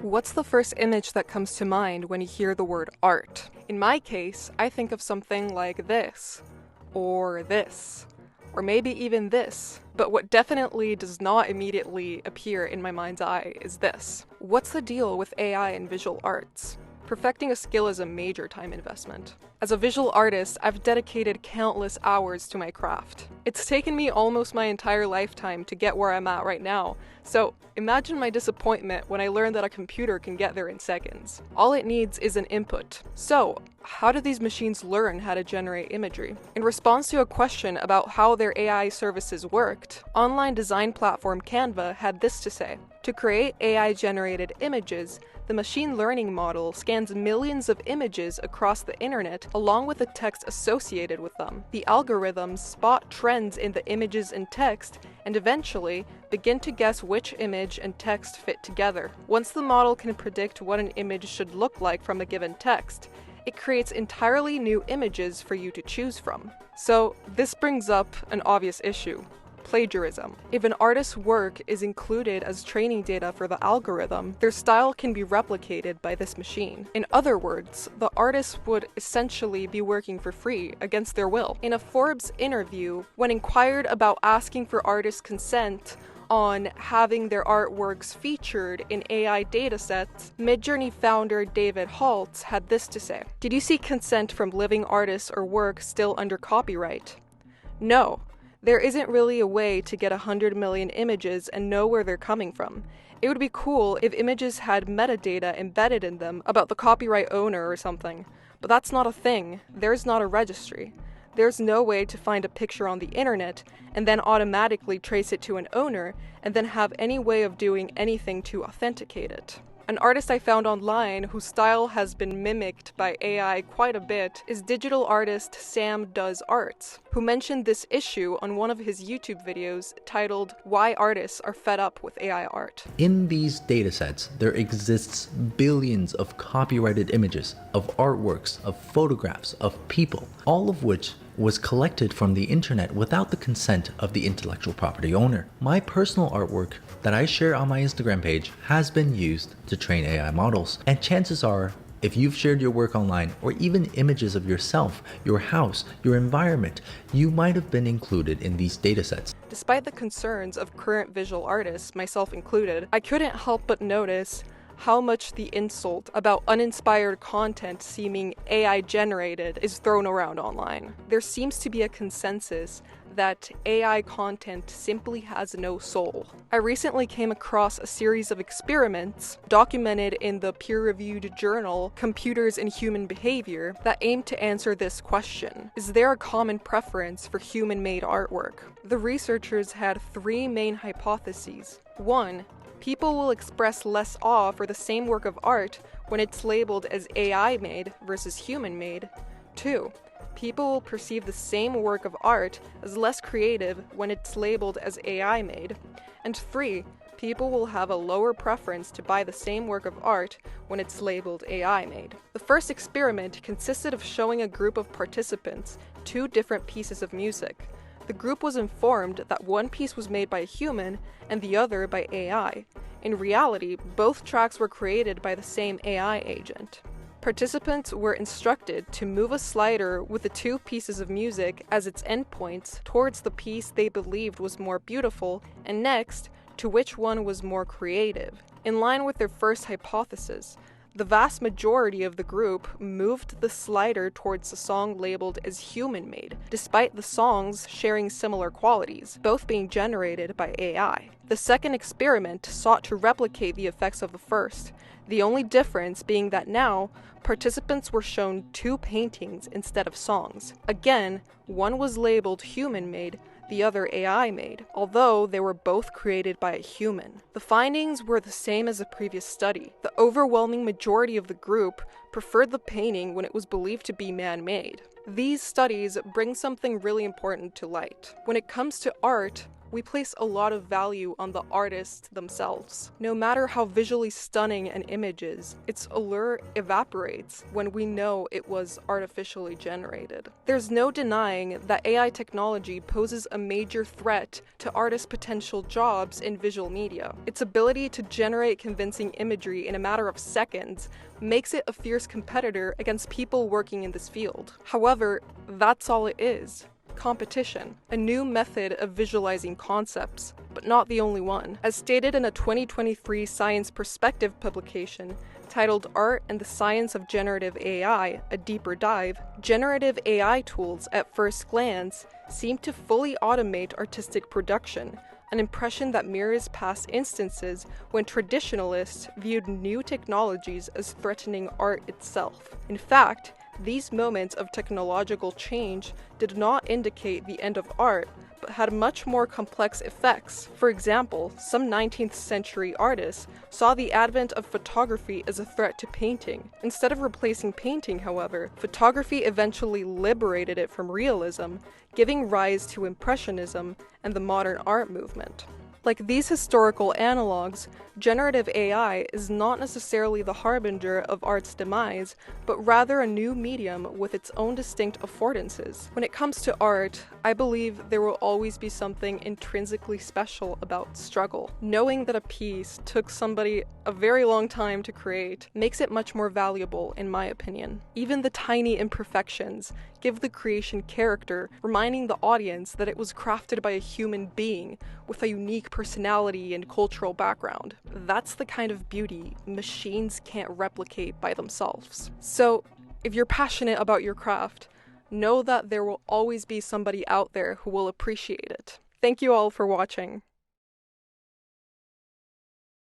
What's the first image that comes to mind when you hear the word art? In my case, I think of something like this, or maybe even this. But what definitely does not immediately appear in my mind's eye is this. What's the deal with AI and visual arts? Perfecting a skill is a major time investment. As a visual artist, I've dedicated countless hours to my craft. It's taken me almost my entire lifetime to get where I'm at right now, so imagine my disappointment when I learned that a computer can get there in seconds. All it needs is an input. So, how do these machines learn how to generate imagery? In response to a question about how their AI services worked, online design platform Canva had this to say. To create AI-generated images, the machine learning model scans millions of images across the internet along with the text associated with them. The algorithms spot trends in the images and text and eventually begin to guess which image and text fit together. Once the model can predict what an image should look like from a given text, it creates entirely new images for you to choose from. So this brings up an obvious issue. Plagiarism. If an artist's work is included as training data for the algorithm, their style can be replicated by this machine. In other words, the artist would essentially be working for free against their will. In a Forbes interview, when inquired about asking for artist consent on having their artworks featured in AI datasets, Midjourney founder David Holz had this to say. Did you see consent from living artists or work still under copyright? No. There isn't really a way to get 100 million images and know where they're coming from. It would be cool if images had metadata embedded in them about the copyright owner or something, but that's not a thing. There's not a registry. There's no way to find a picture on the internet and then automatically trace it to an owner and then have any way of doing anything to authenticate it. An artist I found online whose style has been mimicked by AI quite a bit is digital artist Sam Does Arts, who mentioned this issue on one of his YouTube videos titled Why Artists Are Fed Up with AI Art. In these datasets, there exists billions of copyrighted images, of artworks, of photographs, of people, all of which was collected from the internet without the consent of the intellectual property owner. My personal artwork that I share on my Instagram page has been used to train AI models, and chances are, if you've shared your work online or even images of yourself, your house, your environment, you might have been included in these datasets. Despite the concerns of current visual artists, myself included, I couldn't help but notice how much the insult about uninspired content seeming AI generated is thrown around online. There seems to be a consensus that AI content simply has no soul. I recently came across a series of experiments documented in the peer-reviewed journal Computers and Human Behavior that aim to answer this question. Is there a common preference for human-made artwork? The researchers had three main hypotheses. 1. People will express less awe for the same work of art when it's labeled as AI-made versus human-made. 2. People will perceive the same work of art as less creative when it's labeled as AI-made. And 3. People will have a lower preference to buy the same work of art when it's labeled AI-made. The first experiment consisted of showing a group of participants two different pieces of music. The group was informed that one piece was made by a human and the other by AI. In reality, both tracks were created by the same AI agent. Participants were instructed to move a slider with the two pieces of music as its endpoints towards the piece they believed was more beautiful, and next, to which one was more creative. In line with their first hypothesis, the vast majority of the group moved the slider towards the song labeled as human-made, despite the songs sharing similar qualities, both being generated by AI. The second experiment sought to replicate the effects of the first, the only difference being that now, participants were shown two paintings instead of songs. Again, one was labeled human-made, the other AI-made, although they were both created by a human. The findings were the same as the previous study. The overwhelming majority of the group preferred the painting when it was believed to be man-made. These studies bring something really important to light. When it comes to art, we place a lot of value on the artists themselves. No matter how visually stunning an image is, its allure evaporates when we know it was artificially generated. There's no denying that AI technology poses a major threat to artists' potential jobs in visual media. Its ability to generate convincing imagery in a matter of seconds makes it a fierce competitor against people working in this field. However, that's all it is. Competition, a new method of visualizing concepts, but not the only one. As stated in a 2023 Science Perspective publication titled Art and the Science of Generative AI, a Deeper Dive, generative AI tools at first glance seem to fully automate artistic production, an impression that mirrors past instances when traditionalists viewed new technologies as threatening art itself. In fact, these moments of technological change did not indicate the end of art, but had much more complex effects. For example, some 19th century artists saw the advent of photography as a threat to painting. Instead of replacing painting, however, photography eventually liberated it from realism, giving rise to Impressionism and the modern art movement. Like these historical analogs, generative AI is not necessarily the harbinger of art's demise, but rather a new medium with its own distinct affordances. When it comes to art, I believe there will always be something intrinsically special about struggle. Knowing that a piece took somebody a very long time to create makes it much more valuable, in my opinion. Even the tiny imperfections give the creation character, reminding the audience that it was crafted by a human being with a unique personality and cultural background. That's the kind of beauty machines can't replicate by themselves. So, if you're passionate about your craft, know that there will always be somebody out there who will appreciate it. Thank you all for watching.